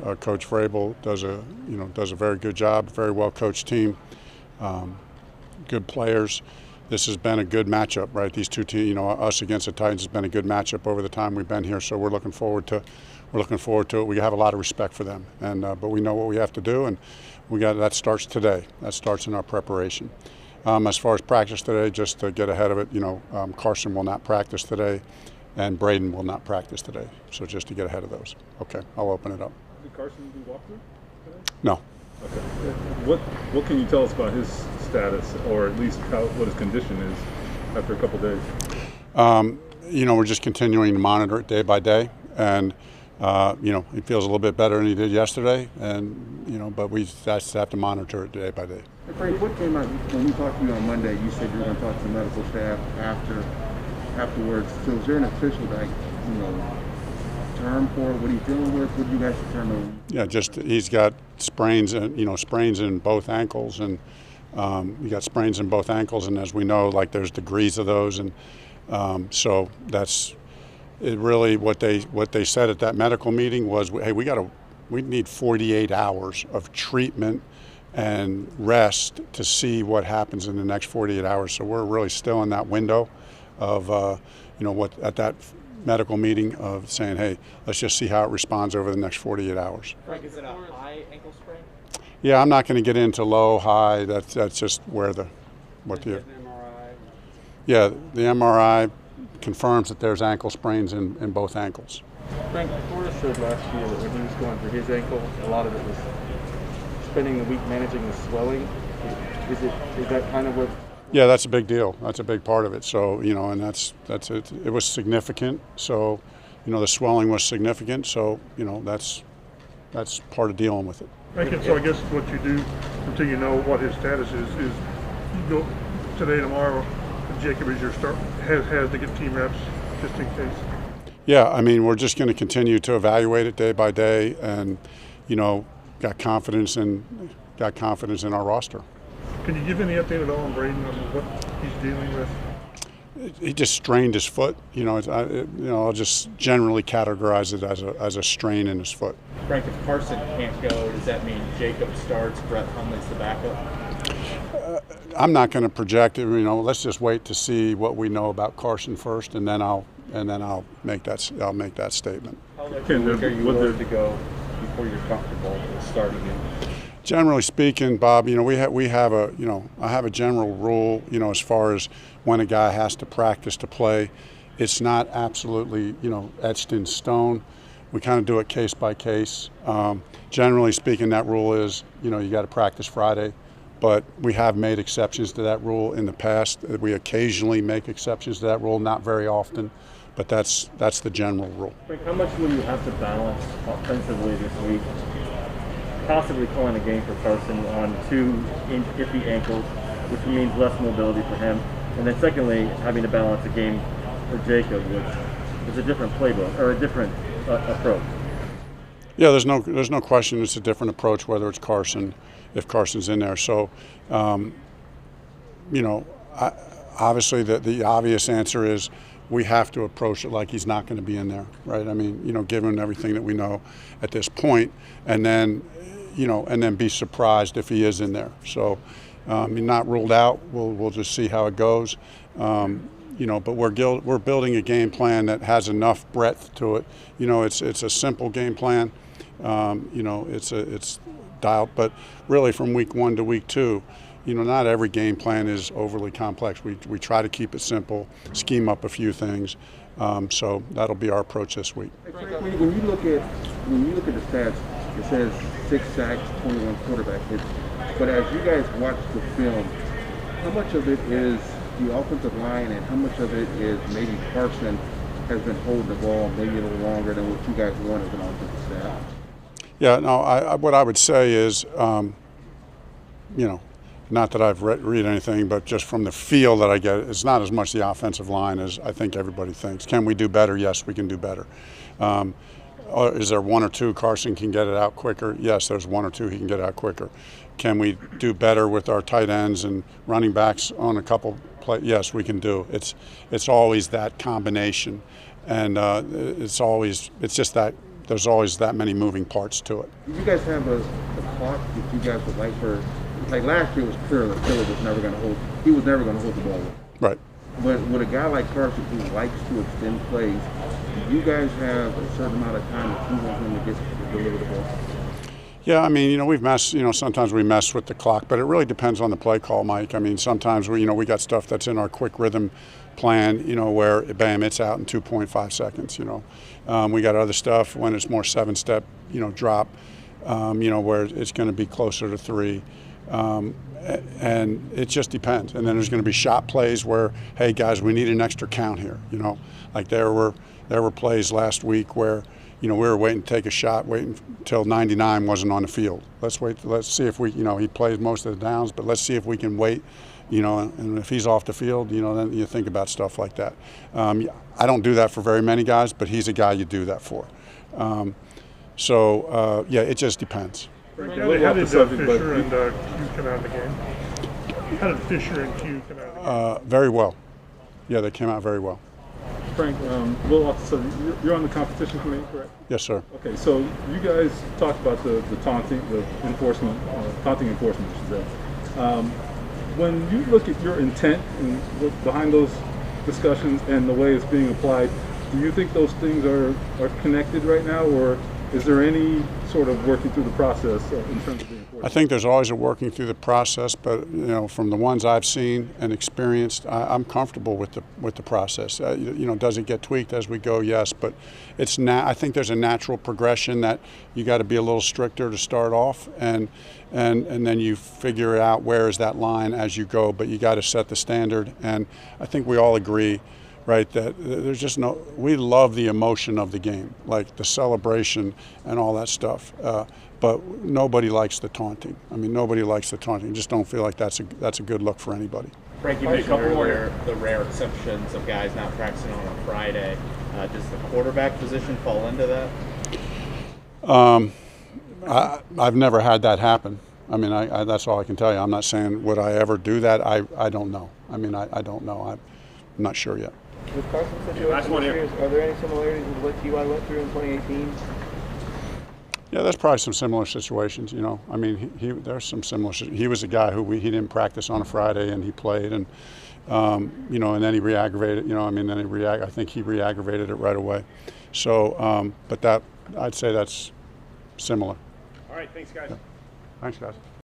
Coach Vrabel does a very good job, very well coached team, good players. This has been a good matchup, right? These two teams, us against the Titans has been a good matchup over the time we've been here. So we're looking forward to it. We have a lot of respect for them, but we know what we have to do, and that starts today. That starts in our preparation. As far as practice today, just to get ahead of it, Carson will not practice today, and Braden will not practice today. So just to get ahead of those. Okay, I'll open it up. Did Carson do walkthrough today? No. Okay. What can you tell us about his status, or at least what his condition is after a couple days? We're just continuing to monitor it day by day, and he feels a little bit better than he did yesterday, and but we just have to monitor it day by day. Frank, what came out when we talked to you on Monday? You said you were going to talk to the medical staff afterwards. So is there an official term for it? What are you dealing with? What did you guys determine? Yeah, just he's got sprains in both ankles, and he got sprains in both ankles, and as we know, there's degrees of those, and so that's it. Really, what they said at that medical meeting was, hey, we need 48 hours of treatment and rest to see what happens in the next 48 hours. So we're really still in that window of what at that medical meeting of saying, hey, let's just see how it responds over the next 48 hours. Frank, is it a high ankle sprain? Yeah, I'm not going to get into low, high. That's just where the MRI. Yeah, the MRI confirms that there's ankle sprains in both ankles. Frank, Florida showed last year that when he was going for his ankle, a lot of it was spending the week managing the swelling. Is that kind of what? Yeah, that's a big deal. That's a big part of it. So, and that's it. It was significant. So, the swelling was significant. So, that's part of dealing with it. Thank you. So I guess what you do until you know what his status is you go today, tomorrow. Jacob is your start. Has to get team reps just in case. Yeah, we're just going to continue to evaluate it day by day, and got confidence in our roster. Can you give any update at all on Braden on what he's dealing with? He just strained his foot. I'll just generally categorize it as a strain in his foot. Frank, if Carson can't go, does that mean Jacob starts, Brett Hundley's the backup? I'm not going to project it. Let's just wait to see what we know about Carson first, and then I'll make that statement. How much are you willing to go before you're comfortable starting him? Generally speaking, Bob, I have a general rule, as far as when a guy has to practice to play. It's not absolutely, etched in stone. We kind of do it case by case. Generally speaking, that rule is, you got to practice Friday, but we have made exceptions to that rule in the past. We occasionally make exceptions to that rule, not very often, but that's the general rule. Frank, how much will you have to balance offensively this week? Possibly calling a game for Carson on 2 iffy ankles, which means less mobility for him. And then secondly, having to balance a game for Jacob, which is a different playbook or a different approach. Yeah, there's no question it's a different approach whether it's Carson, if Carson's in there. So, obviously the obvious answer is we have to approach it like he's not going to be in there, right? Given everything that we know at this point, and then be surprised if he is in there. So, not ruled out. We'll just see how it goes. But we're building a game plan that has enough breadth to it. It's a simple game plan. It's dialed, but really from week 1 to week 2, not every game plan is overly complex. We try to keep it simple, scheme up a few things. So that'll be our approach this week. When you look at the stats, it says 6 sacks, 21 quarterback hits. But as you guys watch the film, how much of it is the offensive line and how much of it is maybe Carson has been holding the ball maybe a little longer than what you guys want as an offensive staff? Yeah, no, what I would say is, not that I've read anything, but just from the feel that I get, it's not as much the offensive line as I think everybody thinks. Can we do better? Yes, we can do better. Is there 1 or 2 Carson can get it out quicker? Yes, there's 1 or 2 he can get out quicker. Can we do better with our tight ends and running backs on a couple plays? Yes, we can do. It's always that combination, and it's just that there's always that many moving parts to it. Do you guys have a clock that you guys would like for? Like last year, it was clear that Philly was never going to hold. He was never going to hold the ball. Right. But with a guy like Carson who likes to extend plays, do you guys have a certain amount of time that you want him to get to deliver the ball? Yeah, I mean, we've messed, sometimes we mess with the clock, but it really depends on the play call, Mike. I mean, sometimes we got stuff that's in our quick rhythm plan, where bam, it's out in 2.5 seconds, We got other stuff when it's more 7-step, drop, where it's going to be closer to 3. And it just depends. And then there's going to be shot plays where, hey guys, we need an extra count here. Like there were plays last week where, we were waiting to take a shot, waiting until 99 wasn't on the field. Let's wait. Let's see if we, he plays most of the downs, but let's see if we can wait, and if he's off the field, then you think about stuff like that. I don't do that for very many guys, but he's a guy you do that for. Yeah, it just depends. How did Fisher and Q come out of the game? How did Fisher and Q come out of the game? Very well. Yeah, they came out very well. Frank, so you're on the competition committee, correct? Yes, sir. Okay, so you guys talked about the taunting, the enforcement, taunting enforcement, I should say. When you look at your intent and look behind those discussions and the way it's being applied, do you think those things are connected right now, or is there any sort of working through the process in terms of the enforcement? I think there's always a working through the process, but from the ones I've seen and experienced, I'm comfortable with the process. Does it get tweaked as we go? Yes, but I think there's a natural progression that you got to be a little stricter to start off, and then you figure out where is that line as you go. But you got to set the standard, and I think we all agree. Right, that there's just we love the emotion of the game, like the celebration and all that stuff. But nobody likes the taunting. I mean, nobody likes the taunting. Just don't feel like that's a good look for anybody. Frank, you mentioned earlier the rare exceptions of guys not practicing on a Friday. Does the quarterback position fall into that? I've never had that happen. I mean, that's all I can tell you. I'm not saying would I ever do that. I don't know. I mean, I don't know. I'm not sure yet. With Carson's situation, are there any similarities with what T.Y. went through in 2018? Yeah, there's probably some similar situations. I mean, there's some similar. He was a guy who he didn't practice on a Friday and he played, and and then he re-aggravated. I think he re-aggravated it right away. So, but I'd say that's similar. All right, thanks, guys. Yeah. Thanks, guys.